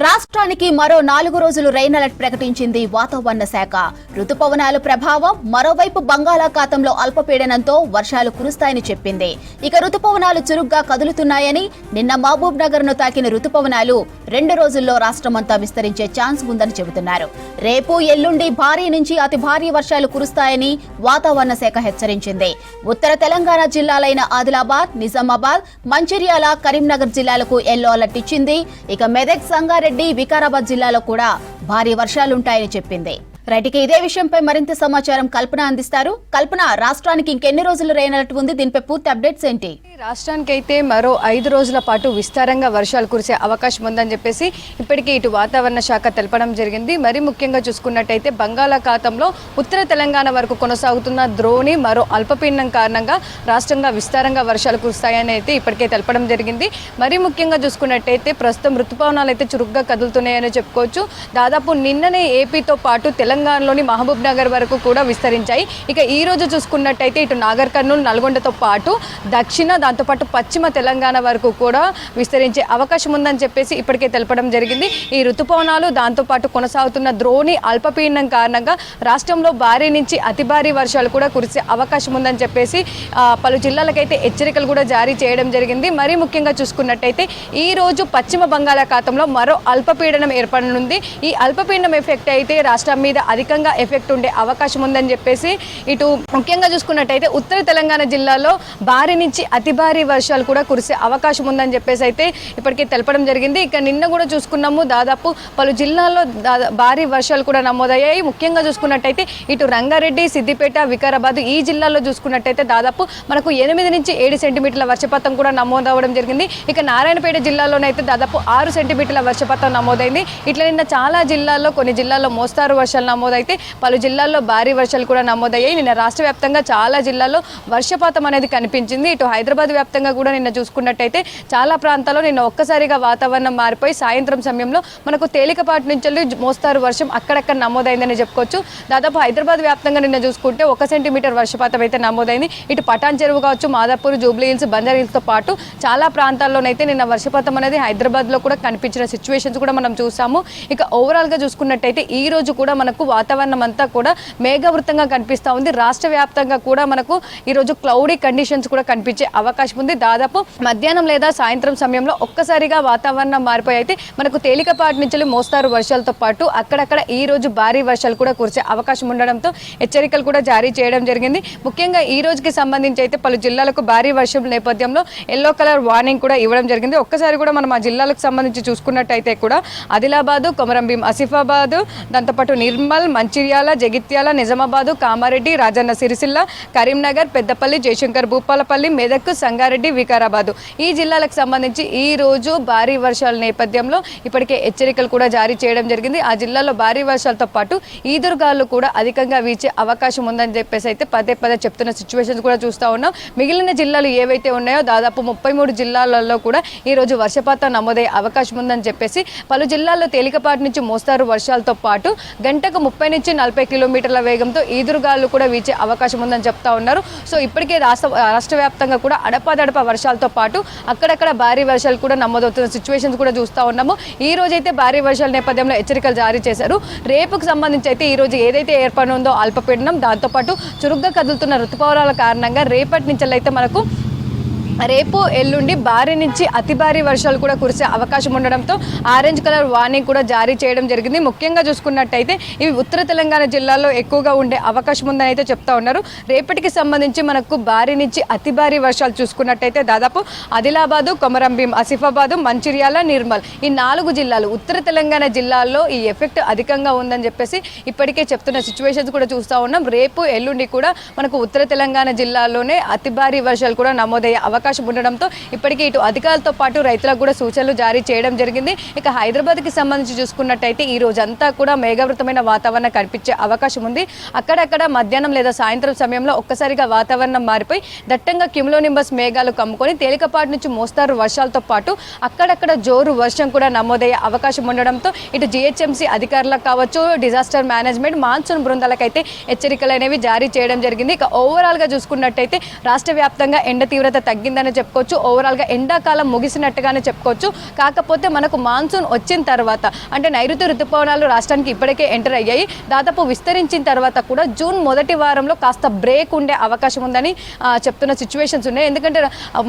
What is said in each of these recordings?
రాష్ట్రానికి మరో 4 రోజులు రెయిన్ అలర్ట్ ప్రకటించింది వాతావరణ శాఖ. రుతుపవనాల ప్రభావం, మరోవైపు బంగాళాఖాతంలో అల్పపీడనంతో వర్షాలు కురుస్తాయని చెప్పింది. ఇక రుతుపవనాలు చురుగ్గా కదులుతున్నాయని, నిన్న మహబూబ్ నగర్ ను తాకిన రుతుపవనాలు 2 రోజుల్లో రాష్ట్రమంతా విస్తరించే ఛాన్స్ ఉందని చెబుతున్నారు. రేపు, ఎల్లుండి భారీ నుంచి అతి భారీ వర్షాలు కురుస్తాయని వాతావరణ శాఖ హెచ్చరించింది. ఉత్తర తెలంగాణ జిల్లాలైన ఆదిలాబాద్, నిజామాబాద్, మంచిర్యాల, కరీంనగర్ జిల్లాలకు ఎల్లో అలర్ట్ ఇచ్చింది. ఇక మెదక్, సంగారెడ్డి, వికారాబాద్ జిల్లాలో కూడా భారీ వర్షాలుంటాయని చెప్పింది. రైట్కి ఇదే విషయంపై మరింత సమాచారం కల్పన అందిస్తారు. కల్పన, రాష్ట్రానికి ఇంకెన్ని రోజులు రెయిన్ అలర్ట్ ఉంది? దీనిపై పూర్తి అప్డేట్స్ ఏంటి? రాష్ట్రానికి అయితే మరో 5 రోజుల పాటు విస్తారంగా వర్షాలు కురిసే అవకాశం ఉందని చెప్పేసి ఇప్పటికే ఇటు వాతావరణ శాఖ తెలపడం జరిగింది. మరి ముఖ్యంగా చూసుకున్నట్టయితే బంగాళాఖాతంలో ఉత్తర తెలంగాణ వరకు కొనసాగుతున్న ద్రోణి మరో అల్పపీడనం కారణంగా రాష్ట్రంగా విస్తారంగా వర్షాలు కురుస్తాయని అయితే ఇప్పటికే తెలపడం జరిగింది. మరి ముఖ్యంగా చూసుకున్నట్టయితే ప్రస్తుతం ఋతుపవనాలు అయితే చురుగ్గా కదులుతున్నాయని చెప్పుకోవచ్చు. దాదాపు నిన్ననే ఏపీతో పాటు తెలంగాణలోని మహబూబ్ నగర్ వరకు కూడా విస్తరించాయి. ఇక ఈ రోజు చూసుకున్నట్టయితే ఇటు నాగర్ కర్నూలు, నల్గొండతో పాటు దక్షిణ, దాంతోపాటు పశ్చిమ తెలంగాణ వరకు కూడా విస్తరించే అవకాశం ఉందని చెప్పేసి ఇప్పటికే తెలపడం జరిగింది. ఈ ఋతుపవనాలు, దాంతోపాటు కొనసాగుతున్న ద్రోణి అల్పపీడనం కారణంగా రాష్ట్రంలో భారీ నుంచి అతి భారీ వర్షాలు కూడా కురిసే అవకాశం ఉందని చెప్పేసి పలు జిల్లాలకైతే హెచ్చరికలు కూడా జారీ చేయడం జరిగింది. మరీ ముఖ్యంగా చూసుకున్నట్టయితే ఈ రోజు పశ్చిమ బంగాళాఖాతంలో మరో అల్పపీడనం ఏర్పడనుంది. ఈ అల్పపీడనం ఎఫెక్ట్ అయితే రాష్ట్రం మీద అధికంగా ఎఫెక్ట్ ఉండే అవకాశం ఉందని చెప్పేసి ఇటు ముఖ్యంగా చూసుకున్నట్టయితే ఉత్తర తెలంగాణ జిల్లాలో భారీ నుంచి అతి భారీ వర్షాలు కూడా కురిసే అవకాశం ఉందని చెప్పేసి అయితే ఇప్పటికే తెలపడం జరిగింది. ఇక నిన్న కూడా చూసుకున్నాము, దాదాపు పలు జిల్లాల్లో భారీ వర్షాలు కూడా నమోదయ్యాయి. ముఖ్యంగా చూసుకున్నట్టయితే ఇటు రంగారెడ్డి, సిద్దిపేట, వికారాబాద్ ఈ జిల్లాల్లో చూసుకున్నట్టయితే దాదాపు మనకు 8 నుంచి 7 సెంటీమీటర్ల వర్షపాతం కూడా నమోదవడం జరిగింది. ఇక నారాయణపేట జిల్లాలోనైతే దాదాపు 6 సెంటీమీటర్ల వర్షపాతం నమోదైంది. ఇట్లా నిన్న చాలా జిల్లాల్లో, కొన్ని జిల్లాల్లో మోస్తారు వర్షాలు నమోదైతే పలు జిల్లాల్లో భారీ వర్షాలు కూడా నమోదయ్యాయి. నిన్న రాష్ట్ర వ్యాప్తంగా చాలా జిల్లాల్లో వర్షపాతం అనేది కనిపించింది. ఇటు హైదరాబాద్ వ్యాప్తంగా కూడా నిన్న చూసుకున్నట్టయితే చాలా ప్రాంతాల్లో నిన్న ఒక్కసారిగా వాతావరణం మారిపోయి సాయంత్రం సమయంలో మనకు తేలికపాటి నుంచి మోస్తారు వర్షం అక్కడక్కడ నమోదైందని చెప్పుకోవచ్చు. దాదాపు హైదరాబాద్ వ్యాప్తంగా నిన్న చూసుకుంటే 1 సెంటీమీటర్ వర్షపాతం అయితే నమోదైంది. ఇటు పటాన్ చెరువు కావచ్చు, మాదాపూర్, జూబ్లీ హిల్స్, బంజారా హిల్స్తో పాటు చాలా ప్రాంతాల్లోనైతే నిన్న వర్షపాతం అనేది హైదరాబాద్లో కూడా కనిపించిన సిచ్యువేషన్స్ కూడా మనం చూసాము. ఇక ఓవరాల్గా చూసుకున్నట్టయితే ఈ రోజు కూడా మనకు వాతావరణం అంతా కూడా మేఘావృతంగా కనిపిస్తూ ఉంది. రాష్ట్ర వ్యాప్తంగా కూడా మనకు ఈరోజు క్లౌడీ కండిషన్స్ కూడా కనిపించే అవకాశం ఉంది. దాదాపు మధ్యాహ్నం లేదా సాయంత్రం సమయంలో ఒక్కసారిగా వాతావరణం మారిపోయి అయితే మనకు తేలికపాటి నుంచి మోస్తారు వర్షాలతో పాటు అక్కడక్కడ ఈ రోజు భారీ వర్షాలు కూడా కురిసే అవకాశం ఉండడంతో హెచ్చరికలు కూడా జారీ చేయడం జరిగింది. ముఖ్యంగా ఈ రోజుకి సంబంధించి అయితే పలు జిల్లాలకు భారీ వర్షం నేపథ్యంలో ఎల్లో కలర్ వార్నింగ్ కూడా ఇవ్వడం జరిగింది. ఒక్కసారి కూడా మనం ఆ జిల్లాలకు సంబంధించి చూసుకున్నట్టయితే కూడా ఆదిలాబాదు, కొమరంభీం, ఆసిఫాబాదు, దాంతోపాటు నిర్మల్, మంచిర్యాల, జగిత్యాల, నిజామాబాదు, కామారెడ్డి, రాజన్న సిరిసిల్ల, కరీంనగర్, పెద్దపల్లి, జయశంకర్ భూపాలపల్లి, మెదక్, సంగారెడ్డి, వికారాబాదు ఈ జిల్లాలకు సంబంధించి ఈ రోజు భారీ వర్షాల నేపథ్యంలో ఇప్పటికే హెచ్చరికలు కూడా జారీ చేయడం జరిగింది. ఆ జిల్లాలో భారీ వర్షాలతో పాటు ఈదురుగాలు కూడా అధికంగా వీచే అవకాశం ఉందని చెప్పేసి అయితే పదే చెప్తున్న సిచ్యువేషన్స్ కూడా చూస్తూ ఉన్నాం. మిగిలిన జిల్లాలు ఏవైతే ఉన్నాయో దాదాపు 33 జిల్లాలలో కూడా ఈ రోజు వర్షపాతం నమోదయ్యే అవకాశం ఉందని చెప్పేసి పలు జిల్లాల్లో తేలికపాటి నుంచి మోస్తారు వర్షాలతో పాటు గంటకు 30 నుంచి 40 కిలోమీటర్ల వేగంతో ఈదురుగాలు కూడా వీచే అవకాశం ఉందని చెప్తా ఉన్నారు. సో ఇప్పటికే రాష్ట్ర వ్యాప్తంగా కూడా అడపాదడప వర్షాలతో పాటు అక్కడక్కడ భారీ వర్షాలు కూడా నమోదవుతున్న సిచ్యువేషన్స్ కూడా చూస్తూ ఉన్నాము. ఈ రోజైతే భారీ వర్షాల నేపథ్యంలో హెచ్చరికలు జారీ చేశారు. రేపుకు సంబంధించి అయితే ఈ రోజు ఏదైతే ఏర్పడుందో అల్పపీడనం, దాంతోపాటు చురుగ్గా కదులుతున్న ఋతుపవనాల కారణంగా రేపటి నుంచి అయితే మనకు రేపు, ఎల్లుండి భారీ నుంచి అతి భారీ వర్షాలు కూడా కురిసే అవకాశం ఉండడంతో ఆరెంజ్ కలర్ వార్నింగ్ కూడా జారీ చేయడం జరిగింది. ముఖ్యంగా చూసుకున్నట్టయితే ఇవి ఉత్తర తెలంగాణ జిల్లాలో ఎక్కువగా ఉండే అవకాశం ఉందని అయితే చెప్తా ఉన్నారు. రేపటికి సంబంధించి మనకు భారీ నుంచి అతి భారీ వర్షాలు చూసుకున్నట్టయితే దాదాపు ఆదిలాబాదు, కొమరంభీం, ఆసిఫాబాదు, మంచిర్యాల, నిర్మల్ ఈ 4 జిల్లాలు ఉత్తర తెలంగాణ జిల్లాల్లో ఈ ఎఫెక్ట్ అధికంగా ఉందని చెప్పేసి ఇప్పటికే చెప్తున్న సిచ్యువేషన్స్ కూడా చూస్తూ ఉన్నాం. రేపు, ఎల్లుండి కూడా మనకు ఉత్తర తెలంగాణ జిల్లాలోనే అతి భారీ వర్షాలు కూడా నమోదయ్యే అవకాశం ఉండడంతో ఇప్పటికే ఇటు అధికారులతో పాటు రైతులకు కూడా సూచనలు జారీ చేయడం జరిగింది. ఇక హైదరాబాద్కి సంబంధించి చూసుకున్నట్టయితే ఈ రోజంతా కూడా మేఘావృతమైన వాతావరణం కనిపించే అవకాశం ఉంది. అక్కడక్కడ మధ్యాహ్నం లేదా సాయంత్రం సమయంలో ఒక్కసారిగా వాతావరణం మారిపోయి దట్టంగా క్యుములోనింబస్ మేఘాలు కమ్ముకొని తేలికపాటి నుంచి మోస్తారు వర్షాలతో పాటు అక్కడక్కడ జోరు వర్షం కూడా నమోదయ్యే అవకాశం ఉండడంతో ఇటు జిహెచ్ఎంసీ అధికారులకు కావచ్చు, డిజాస్టర్ మేనేజ్మెంట్, మాన్సూన్ బృందాలకైతే హెచ్చరికలు అనేవి జారీ చేయడం జరిగింది. ఇక ఓవరాల్గా చూసుకున్నట్టయితే రాష్ట్ర వ్యాప్తంగా ఎండ తీవ్రత తగ్గింది. అయిందని చెప్పుకోవచ్చు. ఓవరాల్గా ఎండాకాలం ముగిసినట్టుగానే చెప్పుకోవచ్చు. కాకపోతే మనకు మాన్సూన్ వచ్చిన తర్వాత అంటే నైరుతి ఋతుపవనాలు రాష్ట్రానికి ఇప్పటికే ఎంటర్ అయ్యాయి. దాదాపు విస్తరించిన తర్వాత కూడా జూన్ మొదటి వారంలో కాస్త బ్రేక్ ఉండే అవకాశం ఉందని చెప్తున్న సిచ్యువేషన్స్ ఉన్నాయి. ఎందుకంటే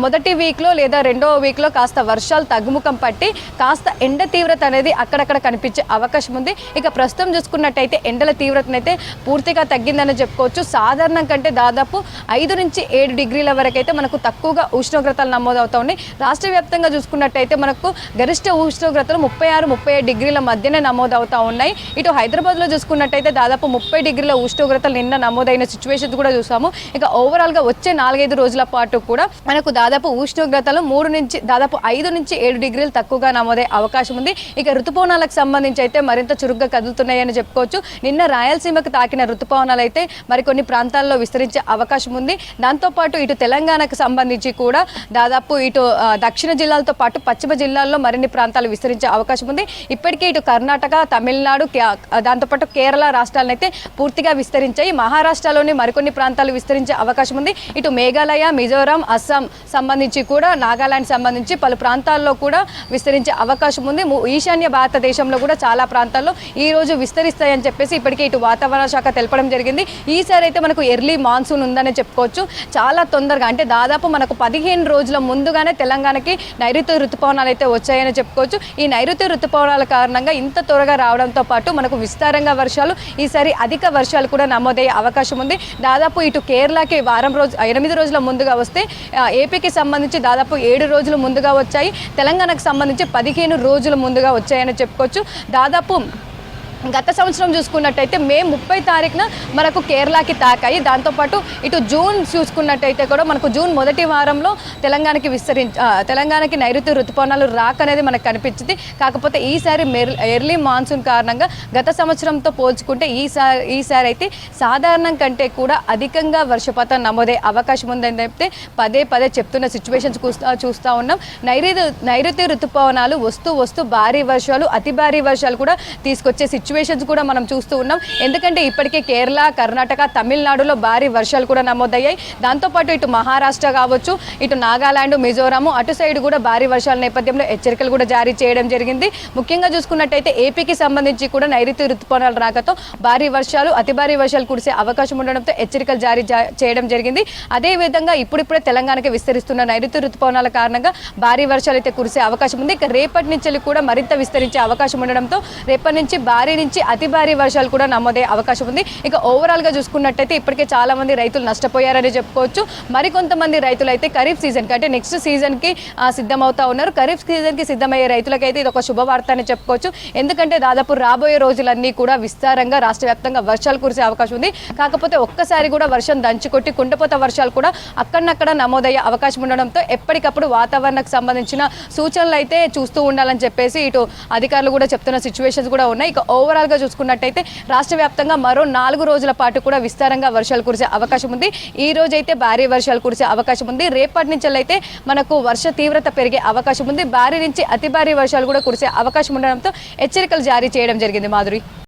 మొదటి వీక్లో లేదా రెండో వీక్లో కాస్త వర్షాలు తగ్గుముఖం పట్టి కాస్త ఎండ తీవ్రత అనేది అక్కడక్కడ కనిపించే అవకాశం ఉంది. ఇక ప్రస్తుతం చూసుకున్నట్టయితే ఎండల తీవ్రతనైతే పూర్తిగా తగ్గిందని చెప్పుకోవచ్చు. సాధారణం కంటే దాదాపు 5 నుంచి 7 డిగ్రీల వరకు అయితే మనకు తక్కువగా ఉష్ణోగ్రతలు నమోదవుతూ ఉన్నాయి. రాష్ట్ర వ్యాప్తంగా చూసుకున్నట్టయితే మనకు గరిష్ట ఉష్ణోగ్రతలు 36-37 డిగ్రీల మధ్యనే నమోదవుతూ ఉన్నాయి. ఇటు హైదరాబాద్లో చూసుకున్నట్టయితే దాదాపు 30 డిగ్రీల ఉష్ణోగ్రతలు నిన్న నమోదైన సిచ్యువేషన్స్ కూడా చూసాము. ఇక ఓవరాల్గా వచ్చే 4-5 రోజుల పాటు కూడా మనకు దాదాపు ఉష్ణోగ్రతలు 5 నుంచి 7 డిగ్రీలు తక్కువగా నమోదయ్యే అవకాశం ఉంది. ఇక ఋతుపవనాలకు సంబంధించి అయితే మరింత చురుగ్గా కదులుతున్నాయని చెప్పుకోవచ్చు. నిన్న రాయలసీమకు తాకిన ఋతుపవనాలు అయితే మరికొన్ని ప్రాంతాల్లో విస్తరించే అవకాశం ఉంది. దాంతోపాటు ఇటు తెలంగాణకు సంబంధించి కూడా దాదాపు ఇటు దక్షిణ జిల్లాలతో పాటు పశ్చిమ జిల్లాల్లో మరిన్ని ప్రాంతాలు విస్తరించే అవకాశం ఉంది. ఇప్పటికే ఇటు కర్ణాటక, తమిళనాడు, దాంతోపాటు కేరళ రాష్ట్రాలనైతే పూర్తిగా విస్తరించాయి. మహారాష్ట్రలోని మరికొన్ని ప్రాంతాలు విస్తరించే అవకాశం ఉంది. ఇటు మేఘాలయ, మిజోరాం, అస్సాం సంబంధించి కూడా నాగాలాండ్ సంబంధించి పలు ప్రాంతాల్లో కూడా విస్తరించే అవకాశం ఉంది. ఈశాన్య భారతదేశంలో కూడా చాలా ప్రాంతాల్లో ఈ రోజు విస్తరిస్తాయని చెప్పేసి ఇప్పటికే ఇటు వాతావరణ శాఖ తెలపడం జరిగింది. ఈసారి అయితే మనకు ఎర్లీ మాన్సూన్ ఉందని చెప్పుకోవచ్చు. చాలా తొందరగా అంటే దాదాపు మనకు 15 రోజుల ముందుగానే తెలంగాణకి నైరుతి ఋతుపవనాలు అయితే వచ్చాయని చెప్పుకోవచ్చు. ఈ నైరుతి ఋతుపవనాల కారణంగా ఇంత త్వరగా రావడంతో పాటు మనకు విస్తారంగా వర్షాలు, ఈసారి అధిక వర్షాలు కూడా నమోదయ్యే అవకాశం ఉంది. దాదాపు ఇటు కేరళకి 8 రోజుల ముందుగా వస్తే ఏపీకి సంబంధించి దాదాపు 7 రోజులు ముందుగా వచ్చాయి. తెలంగాణకు సంబంధించి 15 రోజుల ముందుగా వచ్చాయని చెప్పుకోవచ్చు. దాదాపు గత సంవత్సరం చూసుకున్నట్టయితే మే 30 తారీఖున మనకు కేరళకి తాకాయి. దాంతోపాటు ఇటు జూన్ చూసుకున్నట్టయితే కూడా మనకు జూన్ మొదటి వారంలో తెలంగాణకి నైరుతి ఋతుపవనాలు రాకనేది మనకు కనిపించింది. కాకపోతే ఈసారి ఎర్లీ మాన్సూన్ కారణంగా గత సంవత్సరంతో పోల్చుకుంటే ఈసారి అయితే సాధారణం కంటే కూడా అధికంగా వర్షపాతం నమోదే అవకాశం ఉందని చెప్తే పదే చెప్తున్న సిచ్యువేషన్స్ చూస్తూ ఉన్నాం. నైరుతి ఋతుపవనాలు వస్తూ భారీ వర్షాలు, అతి భారీ వర్షాలు కూడా తీసుకొచ్చే సిచ్యువేషన్స్ కూడా మనం చూస్తూ ఉన్నాం. ఎందుకంటే ఇప్పటికే కేరళ, కర్ణాటక, తమిళనాడులో భారీ వర్షాలు కూడా నమోదయ్యాయి. దాంతోపాటు ఇటు మహారాష్ట్ర కావచ్చు, ఇటు నాగాలాండ్, మిజోరాము అటు సైడ్ కూడా భారీ వర్షాల నేపథ్యంలో హెచ్చరికలు కూడా జారీ చేయడం జరిగింది. ముఖ్యంగా చూసుకున్నట్టయితే ఏపీకి సంబంధించి కూడా నైరుతి ఋతుపవనాలు రాకతో భారీ వర్షాలు, అతి భారీ వర్షాలు కురిసే అవకాశం ఉండడంతో హెచ్చరికలు జారీ చేయడం జరిగింది. అదేవిధంగా ఇప్పుడిప్పుడే తెలంగాణకి విస్తరిస్తున్న నైరుతి ఋతుపవనాల కారణంగా భారీ వర్షాలు అయితే కురిసే అవకాశం ఉంది. ఇక రేపటి నుంచి కూడా మరింత విస్తరించే అవకాశం ఉండడంతో రేపటి నుంచి భారీ నుంచి అతి భారీ వర్షాలు కూడా నమోదయ్యే అవకాశం ఉంది. ఇక ఓవరాల్గా చూసుకున్నట్టయితే ఇప్పటికే చాలా మంది రైతులు నష్టపోయారని చెప్పుకోవచ్చు. మరికొంతమంది రైతులు అయితే ఖరీఫ్ సీజన్కి అంటే నెక్స్ట్ సీజన్కి సిద్ధమవుతా ఉన్నారు. ఖరీఫ్ సీజన్కి సిద్ధమయ్యే రైతులకైతే ఇది ఒక శుభవార్త అని చెప్పుకోవచ్చు. ఎందుకంటే దాదాపు రాబోయే రోజులన్నీ కూడా విస్తారంగా రాష్ట్ర వ్యాప్తంగా వర్షాలు కురిసే అవకాశం ఉంది. కాకపోతే ఒక్కసారి కూడా వర్షం దంచుకొట్టి కుండపోత వర్షాలు కూడా అక్కడక్కడ నమోదయ్యే అవకాశం ఉండడంతో ఎప్పటికప్పుడు వాతావరణకు సంబంధించిన సూచనలు అయితే చూస్తూ ఉండాలని చెప్పేసి ఇటు అధికారులు కూడా చెప్తున్న సిచ్యువేషన్స్ కూడా ఉన్నాయి. ఇక ఓవరాల్గా చూసుకున్నట్టయితే రాష్ట్ర వ్యాప్తంగా మరో 4 రోజుల పాటు కూడా విస్తారంగా వర్షాలు కురిసే అవకాశం ఉంది. ఈ రోజు అయితే భారీ వర్షాలు కురిసే అవకాశం ఉంది. రేపటి నుంచి అయితే మనకు వర్ష తీవ్రత పెరిగే అవకాశం ఉంది. భారీ నుంచి అతి భారీ వర్షాలు కూడా కురిసే అవకాశం ఉండడంతో హెచ్చరికలు జారీ చేయడం జరిగింది. మాధురి.